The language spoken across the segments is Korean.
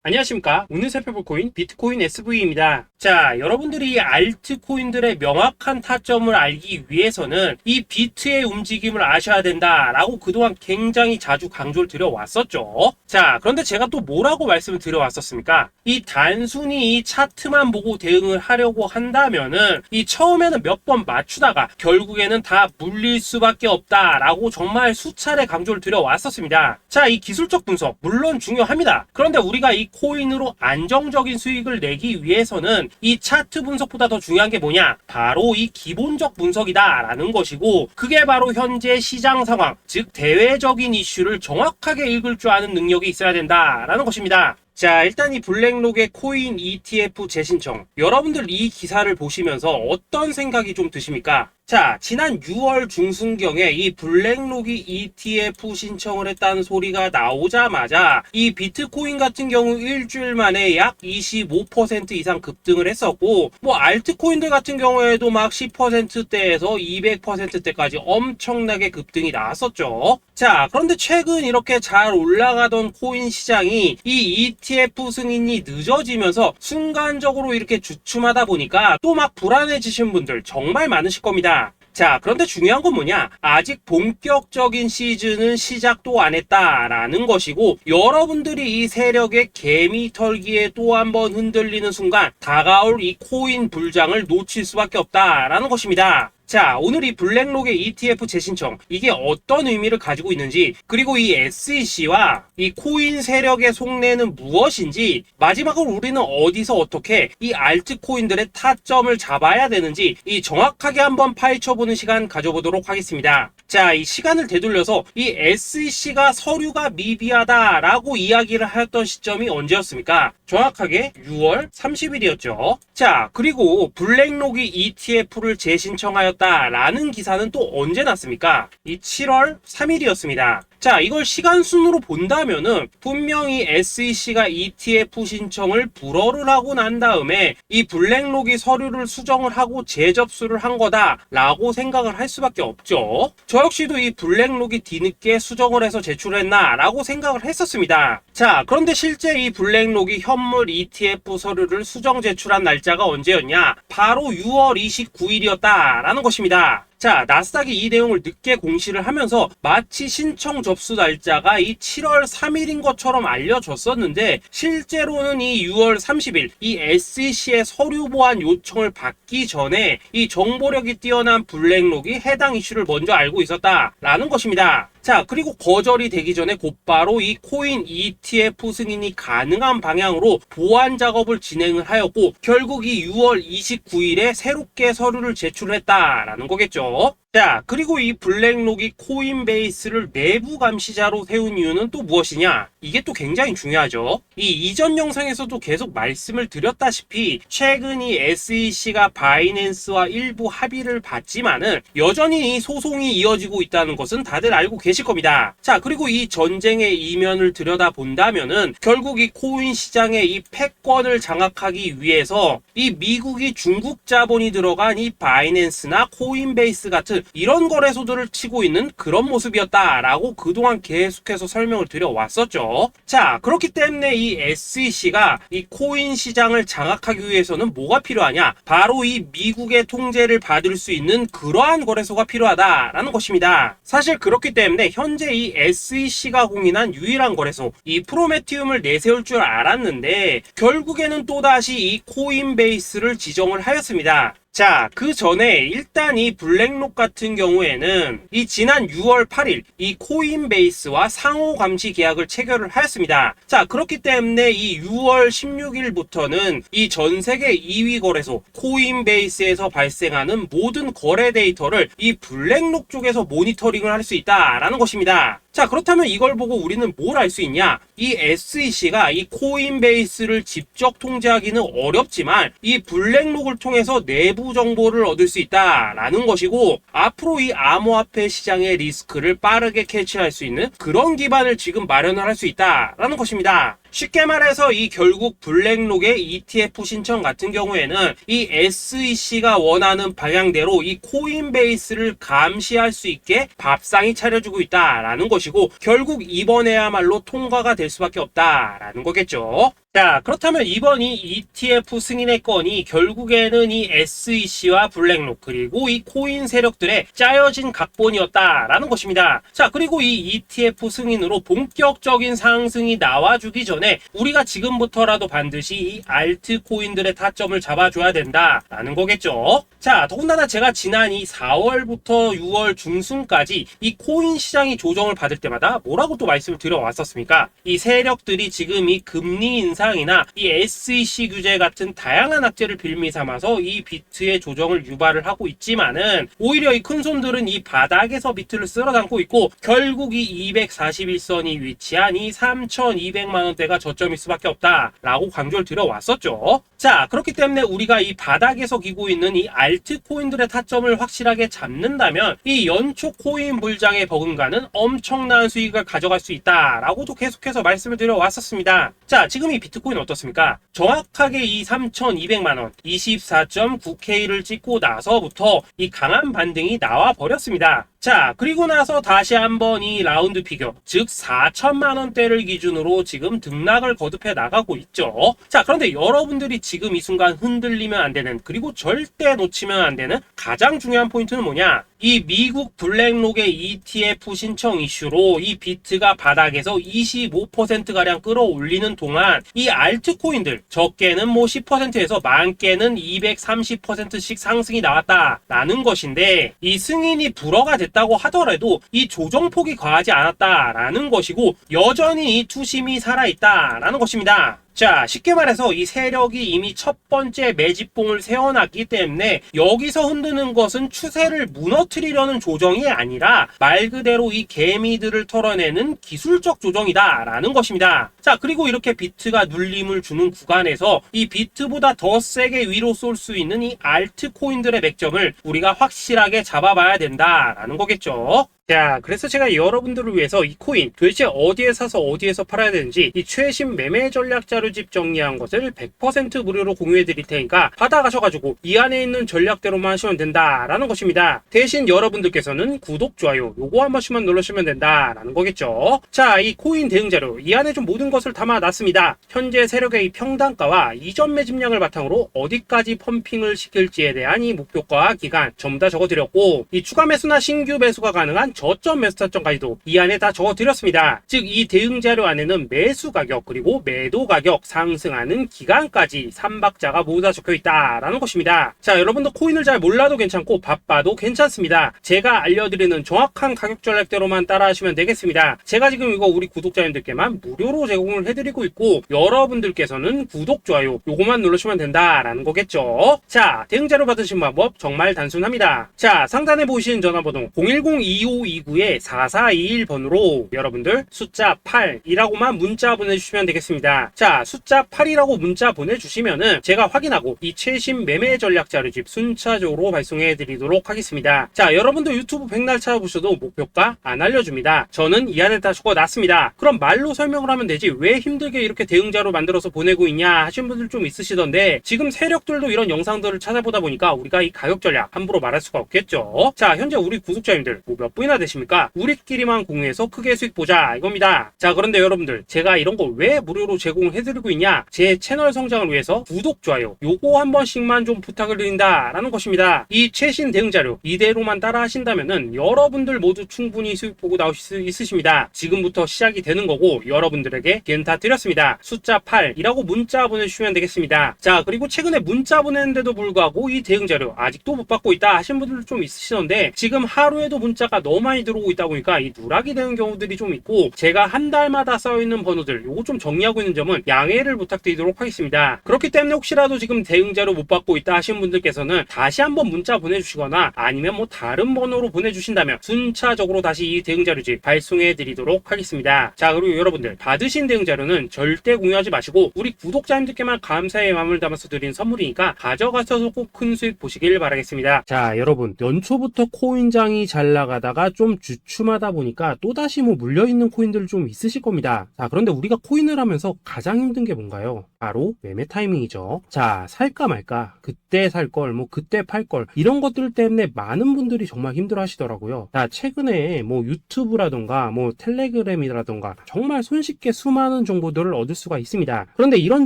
안녕하십니까. 오늘 살펴볼 코인 비트코인 SV입니다. 자, 여러분들이 알트코인들의 명확한 타점을 알기 위해서는 이 비트의 움직임을 아셔야 된다라고 그동안 굉장히 자주 강조를 드려왔었죠. 자, 그런데 제가 또 뭐라고 말씀을 드려왔었습니까? 이 단순히 이 차트만 보고 대응을 하려고 한다면은 이 처음에는 몇 번 맞추다가 결국에는 다 물릴 수밖에 없다라고 정말 수차례 강조를 드려왔었습니다. 자, 이 기술적 분석 물론 중요합니다. 그런데 우리가 이 코인으로 안정적인 수익을 내기 위해서는 이 차트 분석보다 더 중요한 게 뭐냐? 바로 이 기본적 분석이다라는 것이고, 그게 바로 현재 시장 상황, 즉 대외적인 이슈를 정확하게 읽을 줄 아는 능력이 있어야 된다라는 것입니다. 자, 일단 이 블랙록의 코인 ETF 재신청, 여러분들 이 기사를 보시면서 어떤 생각이 좀 드십니까? 자, 지난 6월 중순경에 이 블랙록이 ETF 신청을 했다는 소리가 나오자마자 이 비트코인 같은 경우 일주일 만에 약 25% 이상 급등을 했었고, 뭐 알트코인들 같은 경우에도 막 10%대에서 200%대까지 엄청나게 급등이 나왔었죠. 자, 그런데 최근 이렇게 잘 올라가던 코인 시장이 이 ETF 승인이 늦어지면서 순간적으로 이렇게 주춤하다 보니까 또 막 불안해지신 분들 정말 많으실 겁니다. 자, 그런데 중요한 건 뭐냐? 아직 본격적인 시즌은 시작도 안 했다라는 것이고, 여러분들이 이 세력의 개미 털기에 또 한 번 흔들리는 순간 다가올 이 코인 불장을 놓칠 수밖에 없다라는 것입니다. 자, 오늘 이 블랙록의 ETF 재신청, 이게 어떤 의미를 가지고 있는지, 그리고 이 SEC와 이 코인 세력의 속내는 무엇인지, 마지막으로 우리는 어디서 어떻게 이 알트코인들의 타점을 잡아야 되는지 이 정확하게 한번 파헤쳐보는 시간 가져보도록 하겠습니다. 자, 이 시간을 되돌려서 이 SEC가 서류가 미비하다라고 이야기를 하였던 시점이 언제였습니까? 정확하게 6월 30일이었죠. 자, 그리고 블랙록이 ETF를 재신청하였다라는 기사는 또 언제 났습니까? 이 7월 3일이었습니다. 자, 이걸 시간순으로 본다면은 분명히 SEC가 ETF 신청을 불허를 하고 난 다음에 이 블랙록이 서류를 수정을 하고 재접수를 한 거다라고 생각을 할 수밖에 없죠. 저 역시도 이 블랙록이 뒤늦게 수정을 해서 제출했나라고 생각을 했었습니다. 자, 그런데 실제 이 블랙록이 현물 ETF 서류를 수정 제출한 날짜가 언제였냐? 바로 6월 29일이었다라는 것입니다. 자, 나스닥이 이 내용을 늦게 공시를 하면서 마치 신청 접수 날짜가 이 7월 3일인 것처럼 알려졌었는데, 실제로는 이 6월 30일 이 SEC의 서류 보완 요청을 받기 전에 이 정보력이 뛰어난 블랙록이 해당 이슈를 먼저 알고 있었다라는 것입니다. 자, 그리고 거절이 되기 전에 곧바로 이 코인 ETF 승인이 가능한 방향으로 보완 작업을 진행을 하였고, 결국 이 6월 29일에 새롭게 서류를 제출했다라는 거겠죠. 자, 그리고 이 블랙록이 코인베이스를 내부 감시자로 세운 이유는 또 무엇이냐? 이게 또 굉장히 중요하죠. 이 이전 영상에서도 계속 말씀을 드렸다시피 최근 이 SEC가 바이낸스와 일부 합의를 봤지만은 여전히 이 소송이 이어지고 있다는 것은 다들 알고 계실 겁니다. 자, 그리고 이 전쟁의 이면을 들여다본다면은 결국 이 코인 시장의 이 패권을 장악하기 위해서 이 미국이 중국 자본이 들어간 이 바이낸스나 코인베이스 같은 이런 거래소들을 치고 있는 그런 모습이었다라고 그동안 계속해서 설명을 드려왔었죠. 자, 그렇기 때문에 이 SEC가 이 코인 시장을 장악하기 위해서는 뭐가 필요하냐? 바로 이 미국의 통제를 받을 수 있는 그러한 거래소가 필요하다라는 것입니다. 사실 그렇기 때문에 현재 이 SEC가 공인한 유일한 거래소, 이 프로메티움을 내세울 줄 알았는데 결국에는 또다시 이 코인베이스를 지정을 하였습니다. 자, 그 전에 일단 이 블랙록 같은 경우에는 이 지난 6월 8일 이 코인베이스와 상호 감시 계약을 체결을 하였습니다. 자, 그렇기 때문에 이 6월 16일부터는 이 전 세계 2위 거래소 코인베이스에서 발생하는 모든 거래 데이터를 이 블랙록 쪽에서 모니터링을 할 수 있다라는 것입니다. 자, 그렇다면 이걸 보고 우리는 뭘 알 수 있냐? 이 SEC가 이 코인베이스를 직접 통제하기는 어렵지만 이 블랙록을 통해서 내부 정보를 얻을 수 있다라는 것이고, 앞으로 이 암호화폐 시장의 리스크를 빠르게 캐치할 수 있는 그런 기반을 지금 마련을 할 수 있다라는 것입니다. 쉽게 말해서 이 결국 블랙록의 ETF 신청 같은 경우에는 이 SEC가 원하는 방향대로 이 코인베이스를 감시할 수 있게 밥상이 차려주고 있다라는 것이고, 결국 이번에야말로 통과가 될 수밖에 없다라는 거겠죠. 자, 그렇다면 이번 이 ETF 승인의 건이 결국에는 이 SEC와 블랙록 그리고 이 코인 세력들의 짜여진 각본이었다라는 것입니다. 자, 그리고 이 ETF 승인으로 본격적인 상승이 나와주기 전에 우리가 지금부터라도 반드시 이 알트코인들의 타점을 잡아줘야 된다라는 거겠죠. 자, 더군다나 제가 지난 이 4월부터 6월 중순까지 이 코인 시장이 조정을 받을 때마다 뭐라고 또 말씀을 드려왔었습니까? 이 세력들이 지금 이 금리 인상이나 이 SEC 규제 같은 다양한 악재를 빌미 삼아서 이 비트의 조정을 유발을 하고 있지만은, 오히려 이 큰손들은 이 바닥에서 비트를 쓸어 담고 있고, 결국 이 241선이 위치한 이 3,200만원대가 저점일 수밖에 없다라고 강조를 드려왔었죠. 자, 그렇기 때문에 우리가 이 바닥에서 기고 있는 이 알트코인들의 타점을 확실하게 잡는다면 이 연초 코인 불장의 버금가는 엄청난 수익을 가져갈 수 있다라고도 계속해서 말씀을 드려왔었습니다. 자, 지금 이 비트코인 어떻습니까? 정확하게 이 3,200만원 24.9K를 찍고 나서부터 이 강한 반등이 나와 버렸습니다. 자, 그리고 나서 다시 한번 이 라운드 피겨, 즉 4천만원대를 기준으로 지금 등락을 거듭해 나가고 있죠. 자, 그런데 여러분들이 지금 이 순간 흔들리면 안 되는, 그리고 절대 놓치면 안 되는 가장 중요한 포인트는 뭐냐? 이 미국 블랙록의 ETF 신청 이슈로 이 비트가 바닥에서 25%가량 끌어올리는 동안 이 알트코인들, 적게는 뭐 10%에서 많게는 230%씩 상승이 나왔다라는 것인데, 이 승인이 불허가 됐다고 하더라도 이 조정폭이 과하지 않았다라는 것이고, 여전히 이 투심이 살아있다라는 것입니다. 자, 쉽게 말해서 이 세력이 이미 첫 번째 매집봉을 세워놨기 때문에 여기서 흔드는 것은 추세를 무너뜨리려는 조정이 아니라 말 그대로 이 개미들을 털어내는 기술적 조정이다라는 것입니다. 자, 그리고 이렇게 비트가 눌림을 주는 구간에서 이 비트보다 더 세게 위로 쏠 수 있는 이 알트코인들의 맥점을 우리가 확실하게 잡아봐야 된다라는 거겠죠. 자, 그래서 제가 여러분들을 위해서 이 코인 도대체 어디에 사서 어디에서 팔아야 되는지 이 최신 매매 전략 자료집 정리한 것을 100% 무료로 공유해 드릴 테니까 받아가셔가지고 이 안에 있는 전략대로만 하시면 된다라는 것입니다. 대신 여러분들께서는 구독, 좋아요 요거 한 번씩만 눌러주시면 된다라는 거겠죠. 자, 이 코인 대응 자료 이 안에 좀 모든 것을 담아놨습니다. 현재 세력의 이 평단가와 이전 매집량을 바탕으로 어디까지 펌핑을 시킬지에 대한 이 목표가 기간 전부 다 적어드렸고, 이 추가 매수나 신규 매수가 가능한 저점 매수 타점까지도 이 안에 다 적어드렸습니다. 즉 이 대응 자료 안에는 매수 가격 그리고 매도 가격, 상승하는 기간까지 3박자가 모두 다 적혀있다라는 것입니다. 자, 여러분도 코인을 잘 몰라도 괜찮고 바빠도 괜찮습니다. 제가 알려드리는 정확한 가격 전략대로만 따라하시면 되겠습니다. 제가 지금 이거 우리 구독자님들께만 무료로 제공을 해드리고 있고, 여러분들께서는 구독, 좋아요 요거만 누르시면 된다라는 거겠죠. 자, 대응 자료 받으신 방법 정말 단순합니다. 자, 상단에 보이시는 전화번호 010-2529-4421번으로 여러분들 숫자 8이라고만 문자 보내주시면 되겠습니다. 자, 숫자 8이라고 문자 보내주시면은 제가 확인하고 이 최신 매매 전략 자료집 순차적으로 발송해 드리도록 하겠습니다. 자, 여러분도 유튜브 백날 찾아보셔도 목표가 안 알려줍니다. 저는 이 안에 다 적어놨습니다. 그럼 말로 설명을 하면 되지 왜 힘들게 이렇게 대응자로 만들어서 보내고 있냐 하신 분들 좀 있으시던데, 지금 세력들도 이런 영상들을 찾아보다 보니까 우리가 이 가격 전략 함부로 말할 수가 없겠죠. 자, 현재 우리 구독자님들 뭐 몇 분이나 되십니까? 우리끼리만 공유해서 크게 수익 보자 이겁니다. 자, 그런데 여러분들 제가 이런 거 왜 무료로 제공을 해드리고 있냐? 제 채널 성장을 위해서 구독, 좋아요 요거 한 번씩만 좀 부탁을 드린다라는 것입니다. 이 최신 대응 자료 이대로만 따라 하신다면은 여러분들 모두 충분히 수익 보고 나오실 수 있으십니다. 지금부터 시작이 되는 거고, 여러분들에게 기회는 다 드렸습니다. 숫자 8이라고 문자 보내주시면 되겠습니다. 자, 그리고 최근에 문자 보냈는데도 불구하고 이 대응 자료 아직도 못 받고 있다 하신 분들 좀 있으시던데, 지금 하루에도 문자가 너무 많이 들어오고 있다 보니까 이 누락이 되는 경우들이 좀 있고, 제가 한 달마다 쌓여있는 번호들 요거 좀 정리하고 있는 점은 양해를 부탁드리도록 하겠습니다. 그렇기 때문에 혹시라도 지금 대응자료 못 받고 있다 하시는 분들께서는 다시 한번 문자 보내주시거나 아니면 뭐 다른 번호로 보내주신다면 순차적으로 다시 이 대응자료집 발송해 드리도록 하겠습니다. 자, 그리고 여러분들 받으신 대응자료는 절대 공유하지 마시고 우리 구독자님들께만 감사의 마음을 담아서 드린 선물이니까 가져가셔서 꼭 큰 수익 보시길 바라겠습니다. 자, 여러분 연초부터 코인장이 잘 나가다가 좀 주춤하다 보니까 또다시 뭐 물려있는 코인들 좀 있으실 겁니다. 자, 그런데 우리가 코인을 하면서 가장 힘든 게 뭔가요? 바로 매매 타이밍이죠. 자, 살까 말까, 그때 살 걸, 뭐 그때 팔 걸, 이런 것들 때문에 많은 분들이 정말 힘들어 하시더라고요. 자, 최근에 뭐 유튜브라던가 뭐 텔레그램이라던가 정말 손쉽게 수많은 정보들을 얻을 수가 있습니다. 그런데 이런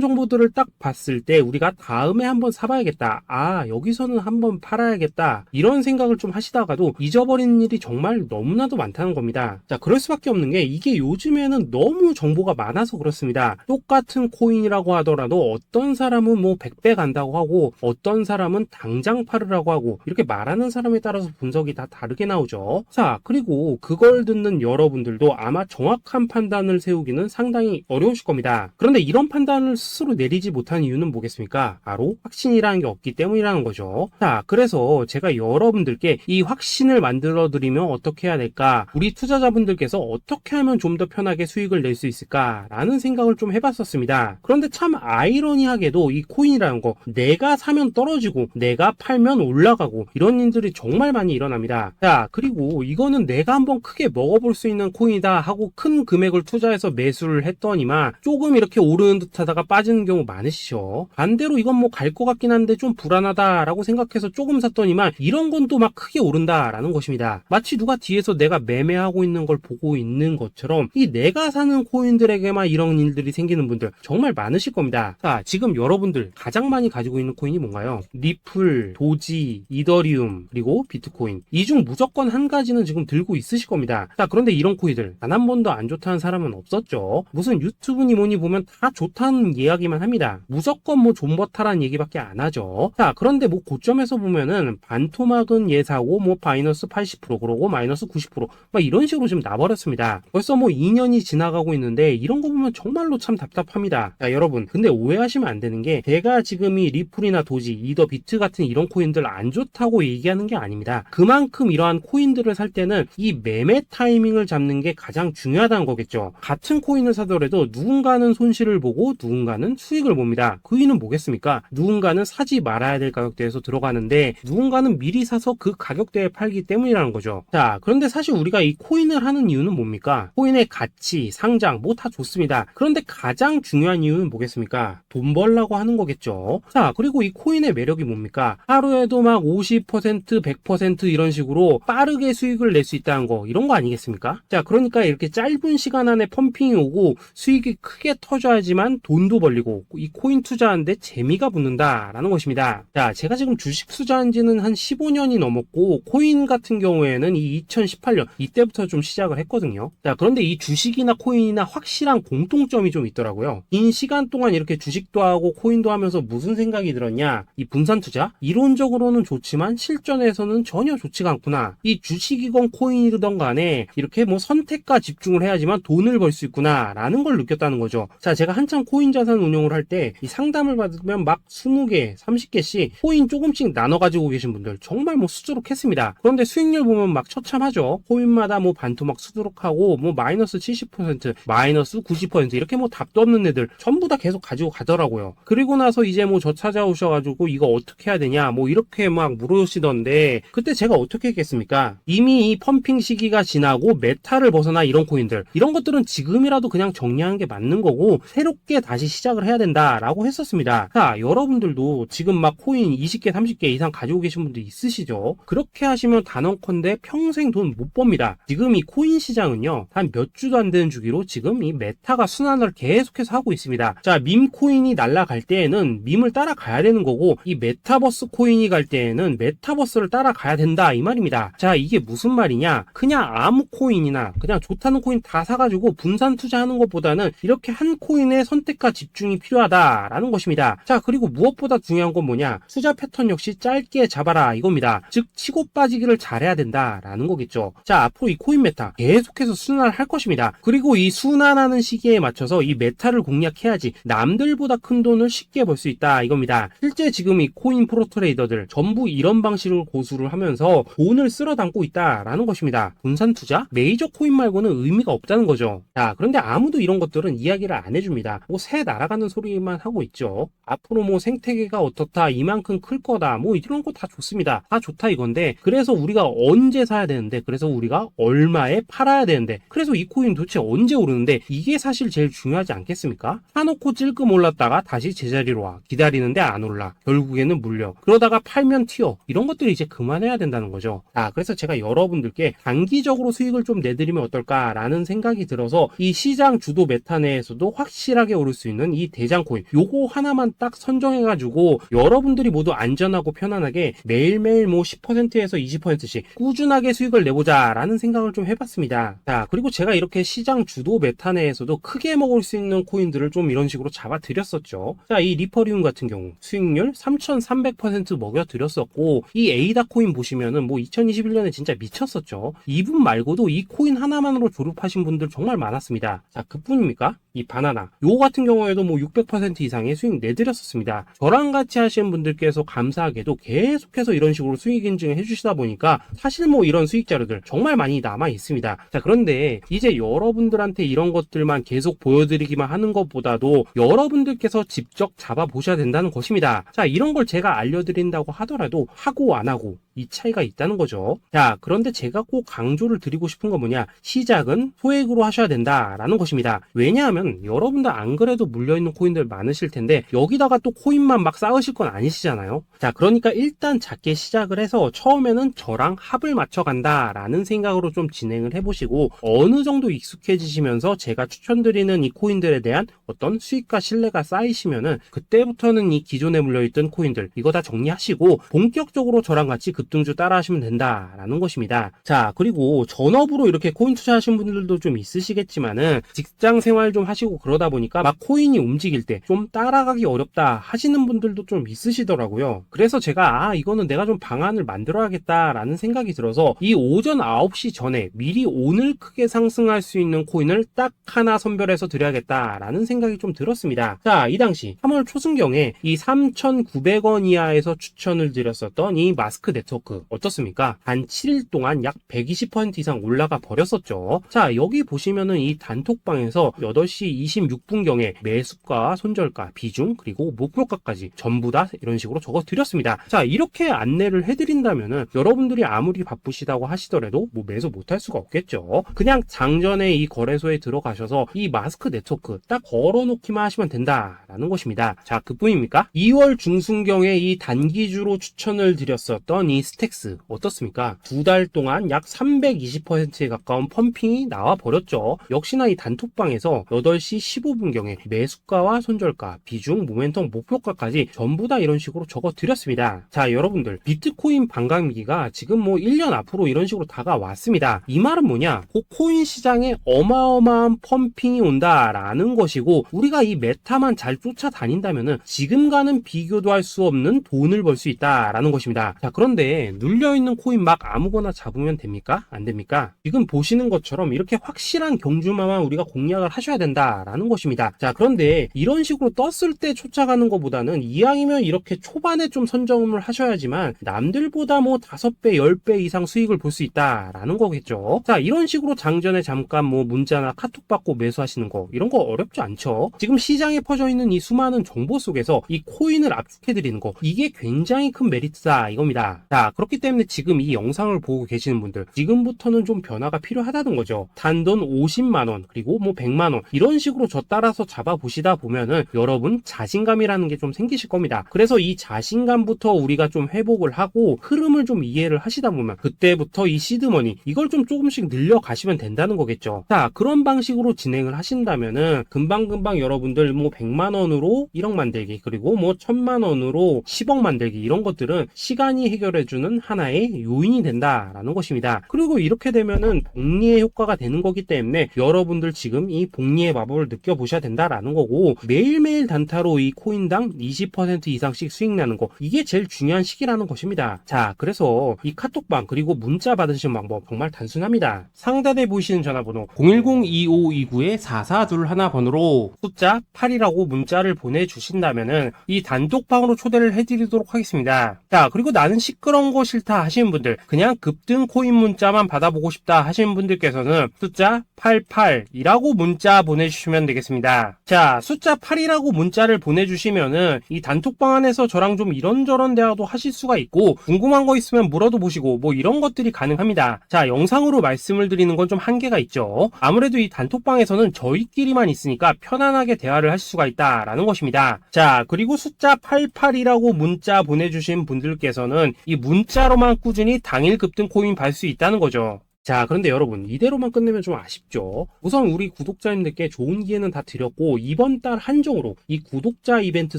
정보들을 딱 봤을 때 우리가 다음에 한번 사봐야겠다, 아 여기서는 한번 팔아야겠다, 이런 생각을 좀 하시다가도 잊어버리는 일이 정말 너무나도 많다는 겁니다. 자, 그럴 수밖에 없는 게 이게 요즘에는 너무 정보가 많아서 그렇습니다. 똑같은 코인이라고 하더라도 어떤 사람은 뭐 100배 간다고 하고 어떤 사람은 당장 팔으라고 하고, 이렇게 말하는 사람에 따라서 분석이 다 다르게 나오죠. 자, 그리고 그걸 듣는 여러분들도 아마 정확한 판단을 세우기는 상당히 어려우실 겁니다. 그런데 이런 판단을 스스로 내리지 못한 이유는 뭐겠습니까? 바로 확신이라는 게 없기 때문이라는 거죠. 자, 그래서 제가 여러분들께 이 확신을 만들어 드리면 어떻게 해야 될까, 우리 투자자분들께서 어떻게 하면 좀 더 편하게 수익을 낼 수 있을까 라는 생각을 좀 해봤었습니다. 그런데 참 아이러니하게도 이 코인이라는 거, 내가 사면 떨어지고 내가 팔면 올라가고 이런 일들이 정말 많이 일어납니다. 자, 그리고 이거는 내가 한번 크게 먹어볼 수 있는 코인이다 하고 큰 금액을 투자해서 매수를 했더니만 조금 이렇게 오르는 듯 하다가 빠지는 경우 많으시죠. 반대로 이건 뭐 갈 것 같긴 한데 좀 불안하다 라고 생각해서 조금 샀더니만 이런 건 또 막 크게 오른다 라는 것입니다. 마치 누가 뒤에서 내가 매매하고 있는 걸 보고 있는 것처럼 이 내가 사는 코인들에게만 이런 일들이 생기는 분들 정말 많으실 겁니다. 자, 지금 여러분들 가장 많이 가지고 있는 코인이 뭔가요? 리플, 도지, 이더리움, 그리고 비트코인. 이 중 무조건 한 가지는 지금 들고 있으실 겁니다. 자, 그런데 이런 코인들 단 한 번도 안 좋다는 사람은 없었죠. 무슨 유튜브니 뭐니 보면 다 좋다는 이야기만 합니다. 무조건 뭐 존버타라는 얘기밖에 안 하죠. 자, 그런데 뭐 고점에서 보면은 반토막은 예사고 뭐 마이너스 80% 그러고 마이너스 90% 막 이런 식으로 지금 나버렸습니다. 벌써 뭐 2년이 지나가고 있는데 이런 거 보면 정말로 참 답답합니다. 자, 여러분, 근데 오해하시면 안 되는 게 제가 지금 이 리플이나 도지, 이더, 비트 같은 이런 코인들 안 좋다고 얘기하는 게 아닙니다. 그만큼 이러한 코인들을 살 때는 이 매매 타이밍을 잡는 게 가장 중요하다는 거겠죠. 같은 코인을 사더라도 누군가는 손실을 보고 누군가는 수익을 봅니다. 그 이유는 뭐겠습니까? 누군가는 사지 말아야 될 가격대에서 들어가는데 누군가는 미리 사서 그 가격대에 팔기 때문이라는 거죠. 자, 그런데 사실 우리가 이 코인을 하는 이유는 뭡니까? 코인의 가치, 상장 뭐 다 좋습니다. 그런데 가장 중요한 이유는 뭐겠습니까? 돈 벌라고 하는 거겠죠. 자, 그리고 이 코인의 매력이 뭡니까? 하루에도 막 50%, 100% 이런 식으로 빠르게 수익을 낼 수 있다는 거, 이런 거 아니겠습니까? 자, 그러니까 이렇게 짧은 시간 안에 펌핑이 오고 수익이 크게 터져야지만 돈도 벌리고 이 코인 투자하는데 재미가 붙는다라는 것입니다. 자, 제가 지금 주식 투자한 지는 한 15년이 넘었고 코인 같은 경우에는 이 2018년 이때부터 좀 시작을 했거든요. 자, 그런데 이 주식이나 코인이나 확실한 공통점이 좀 있더라고요. 긴 시간 동안 이렇게 주식도 하고 코인도 하면서 무슨 생각이 들었냐? 이 분산 투자? 이론적으로는 좋지만 실전에서는 전혀 좋지가 않구나. 이 주식이건 코인이든 간에 이렇게 뭐 선택과 집중을 해야지만 돈을 벌 수 있구나 라는 걸 느꼈다는 거죠. 자, 제가 한참 코인 자산 운용을 할 때 이 상담을 받으면 막 20개, 30개씩 코인 조금씩 나눠 가지고 계신 분들 정말 뭐 수두룩했습니다. 그런데 수익률 보면 막 처참하죠. 코인마다 뭐 반토막 수두룩하고 뭐 마이너스 70%, 마이너스 90% 이렇게 뭐 답도 없는 애들 전부 다 계속 가지고 가더라고요. 그리고 나서 이제 뭐 저 찾아오셔가지고 이거 어떻게 해야 되냐 뭐 이렇게 막 물으시던데 그때 제가 어떻게 했겠습니까? 이미 이 펌핑 시기가 지나고 메타를 벗어나 이런 코인들, 이런 것들은 지금이라도 그냥 정리하는 게 맞는 거고 새롭게 다시 시작을 해야 된다라고 했었습니다. 자, 여러분들도 지금 막 코인 20개, 30개 이상 가지고 계신 분들 있으시죠? 그렇게 하시면 단언컨대 평생 돈 못 법니다. 지금 이 코인 시장은요, 한 몇 주도 안 되는 주기로 지금 이 메타가 순환을 계속해서 하고 있습니다. 자, 밈 코인이 날아갈 때에는 밈을 따라가야 되는 거고 이 메타버스 코인이 갈 때에는 메타버스를 따라가야 된다 이 말입니다. 자, 이게 무슨 말이냐? 그냥 아무 코인이나 그냥 좋다는 코인 다 사가지고 분산 투자하는 것보다는 이렇게 한 코인에 선택과 집중이 필요하다라는 것입니다. 자, 그리고 무엇보다 중요한 건 뭐냐? 투자 패턴 역시 짧게 잡아라 이겁니다. 즉 치고 빠지기를 잘해야 된다라는 거겠죠. 자, 앞으로 이 코인 메타 계속해서 순환을 할 것입니다. 그리고 이 순환하는 시기에 맞춰서 이 메타를 공략해야지 남들보다 큰 돈을 쉽게 벌 수 있다 이겁니다. 실제 지금 이 코인 프로 트레이더들 전부 이런 방식을 고수를 하면서 돈을 쓸어 담고 있다라는 것입니다. 분산 투자? 메이저 코인 말고는 의미가 없다는 거죠. 자, 그런데 아무도 이런 것들은 이야기를 안 해줍니다. 뭐 새 날아가는 소리만 하고 있죠. 앞으로 뭐 생태계가 어떻다, 이만큼 클 거다, 뭐 이런 거 다 좋습니다. 다 좋다 이건데 그래서 우리가 언제 사야 되는데, 그래서 우리가 얼마에 팔아야 되는데, 그래서 이 코인 도대체 언제 오르는데, 이게 사실 제일 중요하지 않겠습니까? 사놓고 찔끔 올랐다가 다시 제자리로 와. 기다리는데 안 올라. 결국에는 물려. 그러다가 팔면 튀어. 이런 것들이 이제 그만해야 된다는 거죠. 그래서 제가 여러분들께 단기적으로 수익을 좀 내드리면 어떨까라는 생각이 들어서 이 시장 주도 메타 내에서도 확실하게 오를 수 있는 이 대장 코인, 요거 하나만 딱 선정해가지고 여러분들이 모두 안전하고 편안하게 매일매일 뭐 10%에서 20%씩 꾸준하게 수익을 내보자 라는 생각을 좀 해봤습니다. 자, 그리고 제가 이렇게 시장 주도 메타 내에서도 크게 먹을 수 있는 코인들을 좀 이런 식으로 잡아드렸었죠. 자, 이 리퍼리움 같은 경우 수익률 3300% 먹여드렸었고, 이 에이다 코인 보시면은 뭐 2021년에 진짜 미쳤었죠. 이분 말고도 이 코인 하나만으로 졸업하신 분들 정말 많았습니다. 자, 그뿐입니까? 이 바나나 요 같은 경우에도 뭐 600% 이상의 수익 내드렸었습니다. 저랑 같이 하시는 분들께서 감사하게도 계속해서 이런 식으로 수익 인증을 해주시다 보니까 사실 뭐 이런 수익 자료들 정말 많이 남아 있습니다. 자, 그런데 이제 여러분들한테 이런 것들만 계속 보여드리기만 하는 것보다도 여러분들께서 직접 잡아보셔야 된다는 것입니다. 자, 이런 걸 제가 알려드린다고 하더라도 하고 안 하고 이 차이가 있다는 거죠. 자, 그런데 제가 꼭 강조를 드리고 싶은 건 뭐냐, 시작은 소액으로 하셔야 된다라는 것입니다. 왜냐하면 여러분들 안 그래도 물려있는 코인들 많으실 텐데 여기다가 또 코인만 막 쌓으실 건 아니시잖아요. 자, 그러니까 일단 작게 시작을 해서 처음에는 저랑 합을 맞춰간다 라는 생각으로 좀 진행을 해보시고, 어느 정도 익숙해지시면서 제가 추천드리는 이 코인들에 대한 어떤 수익과 신뢰가 쌓이시면은 그때부터는 이 기존에 물려있던 코인들 이거 다 정리하시고 본격적으로 저랑 같이 급등주 따라 하시면 된다라는 것입니다. 자, 그리고 전업으로 이렇게 코인 투자하신 분들도 좀 있으시겠지만은 직장 생활 좀 하시고 그러다 보니까 막 코인이 움직일 때 좀 따라가기 어렵다 하시는 분들도 좀 있으시더라고요. 그래서 제가 이거는 내가 좀 방안을 만들어야겠다라는 생각이 들어서 이 오전 9시 전에 미리 오늘 크게 상승할 수 있는 코인을 딱 하나 선별해서 드려야겠다라는 생각이 좀 들었습니다. 자, 이 당시 3월 초순경에 이 3,900원 이하에서 추천을 드렸었던 이 마스크 네트워크 어떻습니까? 단 7일 동안 약 120% 이상 올라가 버렸었죠. 자, 여기 보시면은 이 단톡방에서 8시 26분경에 매수가, 손절가, 비중, 그리고 목표가까지 전부 다 이런 식으로 적어 드렸습니다. 자, 이렇게 안내를 해드린다면은 여러분들이 아무리 바쁘시다고 하시더라도 뭐 매수 못할 수가 없겠죠. 그냥 장전에 이 거래소에 들어가셔서 이 마스크 네트워크 딱 걸어놓기만 하시면 된다라는 것입니다. 자, 그뿐입니까? 2월 중순경에 이 단기주로 추천을 드렸었던 이 스택스 어떻습니까? 2달 동안 약 320%에 가까운 펌핑이 나와 버렸죠. 역시나 이 단톡방에서 8시 15분경에 매수가와 손절가, 비중, 모멘텀, 목표가까지 전부 다 이런 식으로 적어 드렸습니다. 자, 여러분들 비트코인 반감기가 지금 뭐 1년 앞으로 이런 식으로 다가왔습니다. 이 말은 뭐냐? 코인 시장에 어마어마한 펌핑이 온다라는 것이고, 우리가 이 메타만 잘 쫓아다닌다면은 지금과는 비교도 할 수 없는 돈을 벌 수 있다라는 것입니다. 자, 그런데 눌려있는 코인 막 아무거나 잡으면 됩니까? 안 됩니까? 지금 보시는 것처럼 이렇게 확실한 경주마만 우리가 공략을 하셔야 된다라는 것입니다. 자, 그런데 이런 식으로 떴을 때 쫓아가는 것보다는 이왕이면 이렇게 초반에 좀 선점을 하셔야지만 남들보다 뭐 5배, 10배 이상 수익을 볼 수 있다라는 거겠죠. 자, 이런 식으로 장전에 잠깐 뭐 문자나 카톡 받고 매수하시는 거 이런 거 어렵지 않죠. 지금 시장에 퍼져 있는 이 수많은 정보 속에서 이 코인을 압축해드리는 거, 이게 굉장히 큰 메리트다 이겁니다. 자, 그렇기 때문에 지금 이 영상을 보고 계시는 분들 지금부터는 좀 변화가 필요하다는 거죠. 단돈 50만원 그리고 뭐 100만원 이런 식으로 저 따라서 잡아보시다 보면은 여러분 자신감이라는 게 좀 생기실 겁니다. 그래서 이 자신감부터 우리가 좀 회복을 하고 흐름을 좀 이해를 하시다 보면 그때부터 이 시드머니 이걸 좀 조금씩 늘려가시면 된다는 거겠죠. 자, 그런 방식으로 진행을 하신다면은 금방금방 여러분들 뭐 100만원으로 1억 만들기 그리고 뭐 1000만원으로 10억 만들기 이런 것들은 시간이 해결해주는 하나의 요인이 된다라는 것입니다. 그리고 이렇게 되면은 복리의 효과가 되는 거기 때문에 여러분들 지금 이 복리의 마법을 느껴보셔야 된다라는 거고, 매일매일 단타로 이 코인당 20% 이상씩 수익 나는 거, 이게 제일 중요한 시기라는 것입니다. 자, 그래서 이 카톡방 그리고 문자 받으시는 방법 정말 단순합니다. 상단에 보이시는 전화번호 010-2529-4421 번호로 숫자 8이라고 문자를 보내주신다면은 이 단톡방으로 초대를 해드리도록 하겠습니다. 자, 그리고 나는 시끄러운 이런 거 싫다 하시는 분들, 그냥 급등 코인 문자만 받아보고 싶다 하시는 분들께서는 숫자 88이라고 문자 보내주시면 되겠습니다. 자, 숫자 8이라고 문자를 보내주시면은 이 단톡방 안에서 저랑 좀 이런저런 대화도 하실 수가 있고, 궁금한 거 있으면 물어도 보시고 뭐 이런 것들이 가능합니다. 자, 영상으로 말씀을 드리는 건 좀 한계가 있죠. 아무래도 이 단톡방에서는 저희끼리만 있으니까 편안하게 대화를 하실 수가 있다라는 것입니다. 자, 그리고 숫자 88이라고 문자 보내주신 분들께서는 이 문자로만 꾸준히 당일 급등 코인 받을 수 있다는 거죠. 자, 그런데 여러분, 이대로만 끝내면 좀 아쉽죠. 우선 우리 구독자님들께 좋은 기회는 다 드렸고, 이번 달 한정으로 이 구독자 이벤트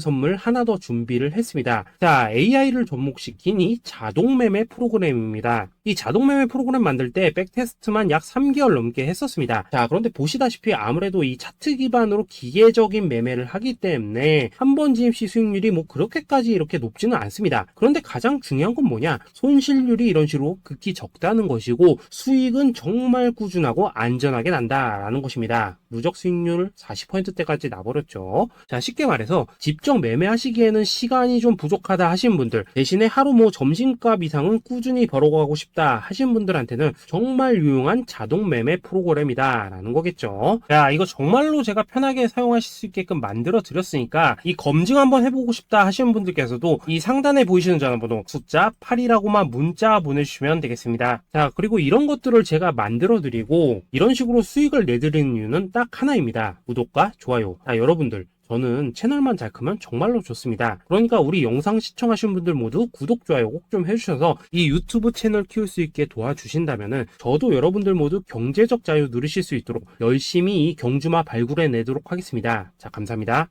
선물 하나 더 준비를 했습니다. 자, AI를 접목시킨 이 자동 매매 프로그램입니다. 이 자동 매매 프로그램 만들 때 백테스트만 약 3개월 넘게 했었습니다. 자, 그런데 보시다시피 아무래도 이 차트 기반으로 기계적인 매매를 하기 때문에 한 번 진입 시 수익률이 뭐 그렇게까지 이렇게 높지는 않습니다. 그런데 가장 중요한 건 뭐냐? 손실률이 이런 식으로 극히 적다는 것이고, 수익은 정말 꾸준하고 안전하게 난다라는 것입니다. 누적 수익률 40%대까지 나버렸죠. 자, 쉽게 말해서 직접 매매하시기에는 시간이 좀 부족하다 하시는 분들, 대신에 하루 뭐 점심값 이상은 꾸준히 벌어가고 싶다 하시는 분들한테는 정말 유용한 자동 매매 프로그램이다 라는 거겠죠. 자, 이거 정말로 제가 편하게 사용하실 수 있게끔 만들어 드렸으니까 이 검증 한번 해보고 싶다 하시는 분들께서도 이 상단에 보이시는 전화번호 숫자 8이라고만 문자 보내주시면 되겠습니다. 자, 그리고 이런 것들을 제가 만들어 드리고 이런 식으로 수익을 내드리는 이유는 딱 하나입니다. 구독과 좋아요. 자, 여러분들, 저는 채널만 잘 크면 정말로 좋습니다. 그러니까 우리 영상 시청하시는 분들 모두 구독, 좋아요 꼭 좀 해주셔서 이 유튜브 채널 키울 수 있게 도와주신다면은 저도 여러분들 모두 경제적 자유 누리실 수 있도록 열심히 이 경주마 발굴해 내도록 하겠습니다. 자, 감사합니다.